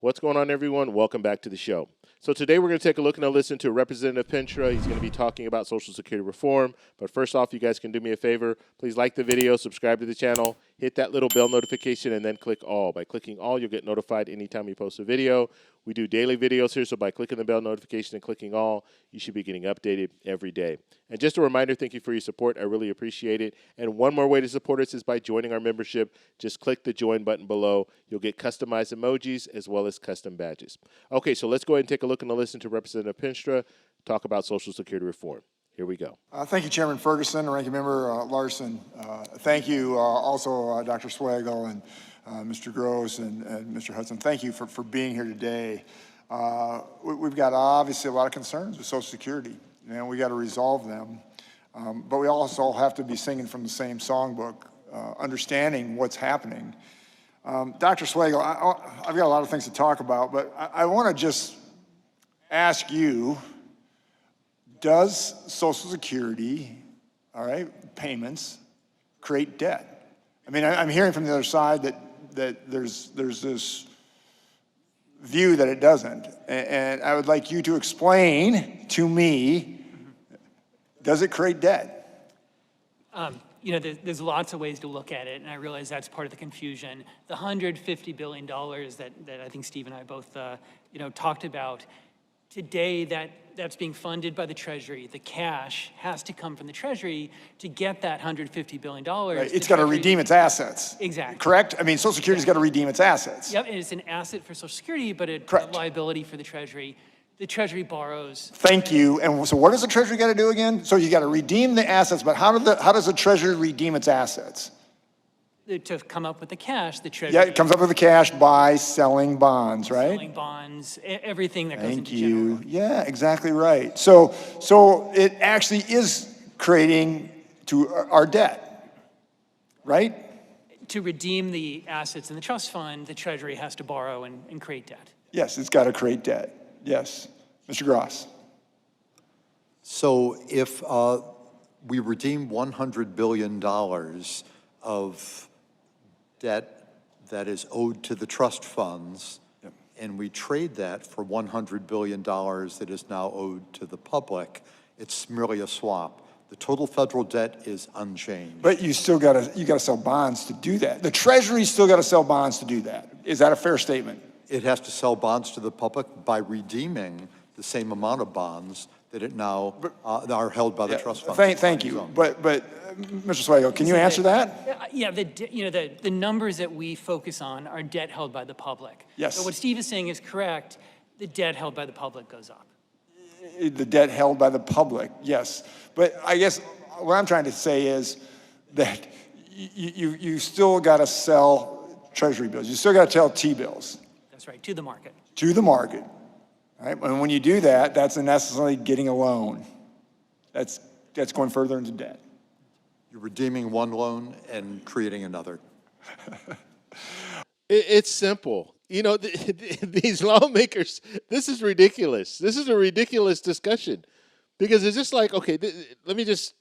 What's going on, everyone? Welcome back to the show. So today we're going to take a look and a listen to Representative Pentra. He's going to be talking about Social Security reform. But first off, you guys can do me a favor. Please like the video, subscribe to the channel, hit that little bell notification, and then click all. By clicking all, you'll get notified anytime we post a video. We do daily videos here, so by clicking the bell notification and clicking all, you should be getting updated every day. And just a reminder, thank you for your support. I really appreciate it. And one more way to support us is by joining our membership. Just click the join button below. You'll get customized emojis as well as custom badges. Okay, so let's go ahead and take a look and a listen to Representative Pentra talk about Social Security reform. Here we go. Thank you, Chairman Ferguson, Ranking Member Larson. Thank you also, Dr. Swagel and Mr. Gross and Mr. Hudson. Thank you for being here today. We've got obviously a lot of concerns with Social Security, and we got to resolve them. But we also have to be singing from the same songbook, understanding what's happening. Dr. Swagel, I've got a lot of things to talk about, but I want to just ask you, does Social Security, all right, payments create debt? I mean, I'm hearing from the other side that there's this view that it doesn't. And I would like you to explain to me, does it create debt? You know, there's lots of ways to look at it, and I realize that's part of the confusion. The $150 billion that I think Steve and I both, talked about, today that's being funded by the Treasury. The cash has to come from the Treasury to get that $150 billion. Right. It's got to redeem its assets. Exactly. Correct? I mean, Social Security's got to redeem its assets. Yep, and it's an asset for Social Security, but a liability for the Treasury. The Treasury borrows. Thank you. And so what does the Treasury got to do again? So you got to redeem the assets, but how does the Treasury redeem its assets? To come up with the cash, the Treasury. Yeah, it comes up with the cash by selling bonds, right? Selling bonds, everything that goes into Thank you. general. Yeah, exactly right. So it actually is creating our debt, right? To redeem the assets in the trust fund, the Treasury has to borrow and create debt. Yes, it's got to create debt. Yes. Mr. Gross. So if we redeem $100 billion of debt that is owed to the trust funds, yep, and we trade that for $100 billion that is now owed to the public, it's merely a swap. The total federal debt is unchanged. But you still got to sell bonds to do that. The Treasury still got to sell bonds to do that. Is that a fair statement? It has to sell bonds to the public by redeeming the same amount of bonds that it now are held by the trust fund. Thank you. But Mr. Swagel, can you answer that? Yeah, the numbers that we focus on are debt held by the public. Yes. So what Steve is saying is correct. The debt held by the public goes up. The debt held by the public, yes. But I guess what I'm trying to say is that you still got to sell Treasury bills. You still got to sell T-bills. That's right, to the market. To the market. Right? And when you do that, that's necessarily getting a loan. That's going further into debt. You're redeeming one loan and creating another. It's simple. You know, these lawmakers, this is ridiculous. This is a ridiculous discussion because it's just like, okay, let me just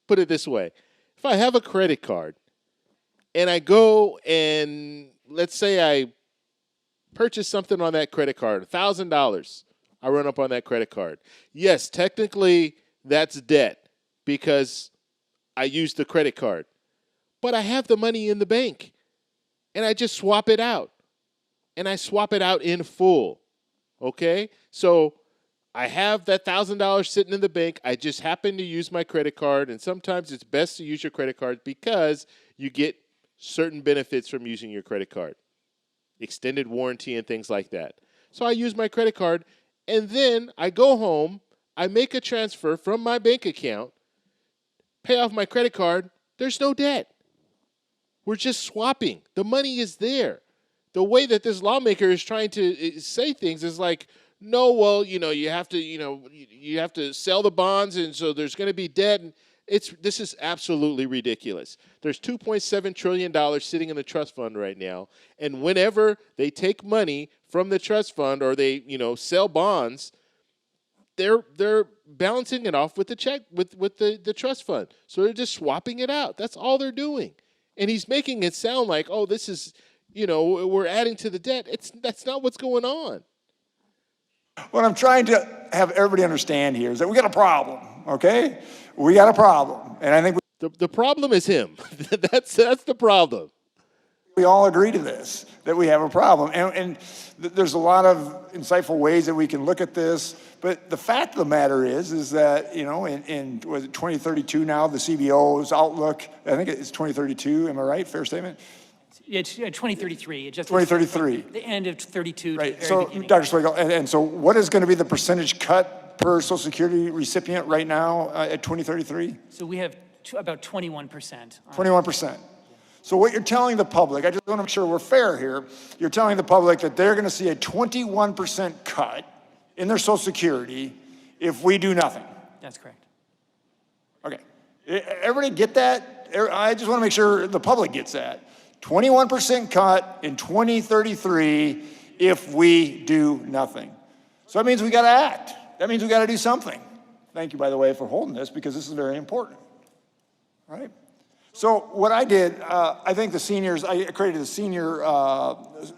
put it this way. If I have a credit card and I go and let's say I purchase something on that credit card, $1,000, I run up on that credit card. Yes, technically that's debt because I used the credit card, but I have the money in the bank and I just swap it out. And I swap it out in full, okay? So I have that $1,000 sitting in the bank. I just happen to use my credit card, and sometimes it's best to use your credit card because you get certain benefits from using your credit card, extended warranty and things like that. So I use my credit card, and then I go home, I make a transfer from my bank account, pay off my credit card, there's no debt. We're just swapping. The money is there. The way that this lawmaker is trying to say things is like, no, well, you have to sell the bonds, and so there's going to be debt. And this is absolutely ridiculous. There's $2.7 trillion sitting in the trust fund right now, and whenever they take money from the trust fund or they, sell bonds, they're balancing it off with the check with the trust fund. So they're just swapping it out. That's all they're doing, and he's making it sound like, oh, this is we're adding to the debt. That's not what's going on. What I'm trying to have everybody understand here is that we got a problem, okay? We got a problem. And I think The problem is him. That's the problem. we all agree to this, that we have a problem. And there's a lot of insightful ways that we can look at this. But the fact of the matter is that, in was it 2032 now, the CBO's outlook, I think it's 2032, am I right? Fair statement? It's 2033. It just 2033. The end of 32. Right. To the very So, beginning. Dr. Swagel, and so what is going to be the percentage cut per Social Security recipient right now at 2033? So we have about 21%. 21%. So what you're telling the public, I just want to make sure we're fair here, you're telling the public that they're going to see a 21% cut in their Social Security if we do nothing. That's correct. Okay. Everybody get that? I just want to make sure the public gets that. 21% cut in 2033 if we do nothing. So that means we got to act. That means we got to do something. Thank you, by the way, for holding this, because this is very important. All right? So what I did, I think I created the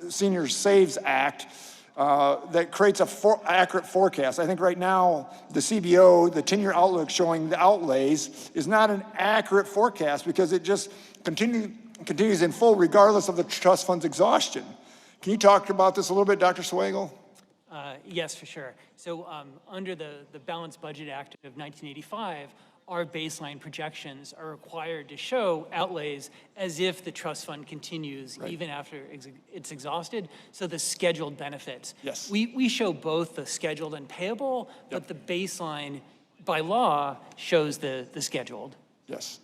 Senior Saves Act that creates a accurate forecast. I think right now the CBO, the 10-year outlook showing the outlays, is not an accurate forecast because it just continues in full regardless of the trust fund's exhaustion. Can you talk about this a little bit, Dr. Swagel? Yes, for sure. So under the Balanced Budget Act of 1985, our baseline projections are required to show outlays as if the trust fund continues even after it's exhausted, so the scheduled benefits. Yes. We show both the scheduled and payable, but the baseline by law shows the scheduled. Yes.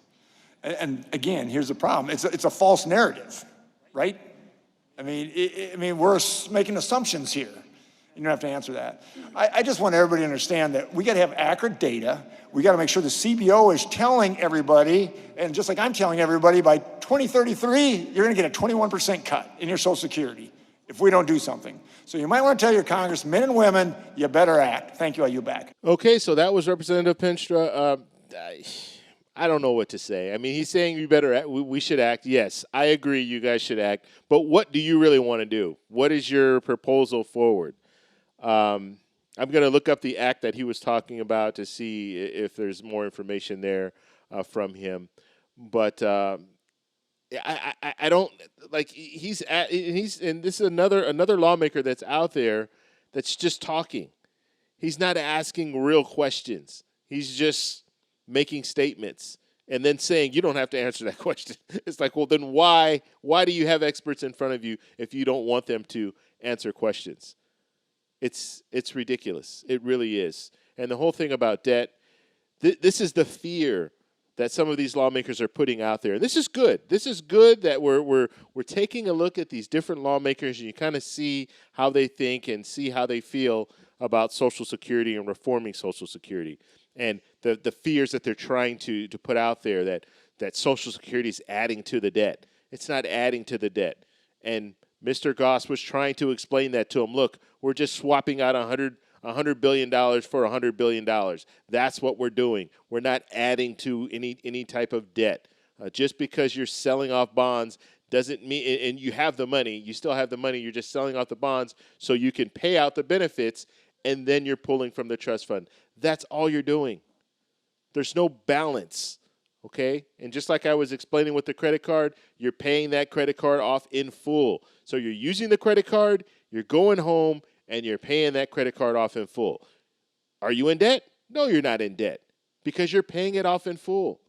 And again, here's the problem. It's a false narrative, right? I mean, we're making assumptions here. You don't have to answer that. I just want everybody to understand that we got to have accurate data. We got to make sure the CBO is telling everybody, and just like I'm telling everybody, by 2033, you're going to get a 21% cut in your Social Security if we don't do something. So you might want to tell your congressmen and women, you better act. Thank you. Are you back? Okay, so that was Representative Pentra. I don't know what to say. I mean, he's saying we should act. Yes, I agree you guys should act. But what do you really want to do? What is your proposal forward? I'm going to look up the act that he was talking about to see if there's more information there from him. But I don't like and this is another lawmaker that's out there that's just talking. He's not asking real questions. He's just making statements and then saying you don't have to answer that question. It's like, well, then why do you have experts in front of you if you don't want them to answer questions? It's ridiculous. It really is. And the whole thing about debt, this is the fear that some of these lawmakers are putting out there. And this is good. This is good that we're taking a look at these different lawmakers and you kind of see how they think and see how they feel about Social Security and reforming Social Security. And the fears that they're trying to put out there that Social Security is adding to the debt. It's not adding to the debt. And Mr. Goss was trying to explain that to him. Look, we're just swapping out $100 billion for $100 billion. That's what we're doing. We're not adding to any type of debt. Just because you're selling off bonds doesn't mean, and you have the money, you still have the money, you're just selling off the bonds so you can pay out the benefits, and then you're pulling from the trust fund. That's all you're doing. There's no balance, okay? And just like I was explaining with the credit card, you're paying that credit card off in full. So you're using the credit card, you're going home, and you're paying that credit card off in full. Are you in debt? No, you're not in debt because you're paying it off in full.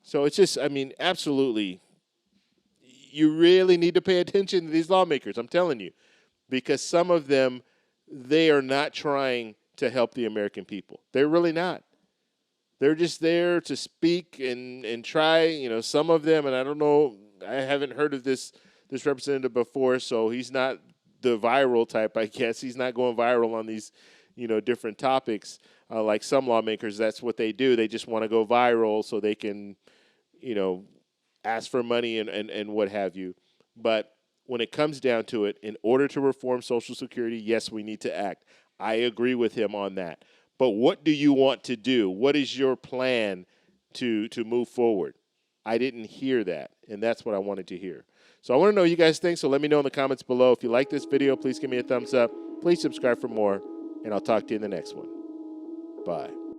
So it's just, absolutely, you really need to pay attention to these lawmakers, I'm telling you, because some of them, they are not trying to help the American people. They're really not. They're just there to speak and try, some of them, and I don't know, I haven't heard of this representative before, so he's not the viral type, I guess. He's not going viral on these, different topics. Like some lawmakers, that's what they do. They just want to go viral so they can, ask for money and what have you. But when it comes down to it, in order to reform Social Security, yes, we need to act. I agree with him on that. But what do you want to do? What is your plan to move forward? I didn't hear that, and that's what I wanted to hear. So I want to know what you guys think, so let me know in the comments below. If you like this video, please give me a thumbs up. Please subscribe for more, and I'll talk to you in the next one. Bye.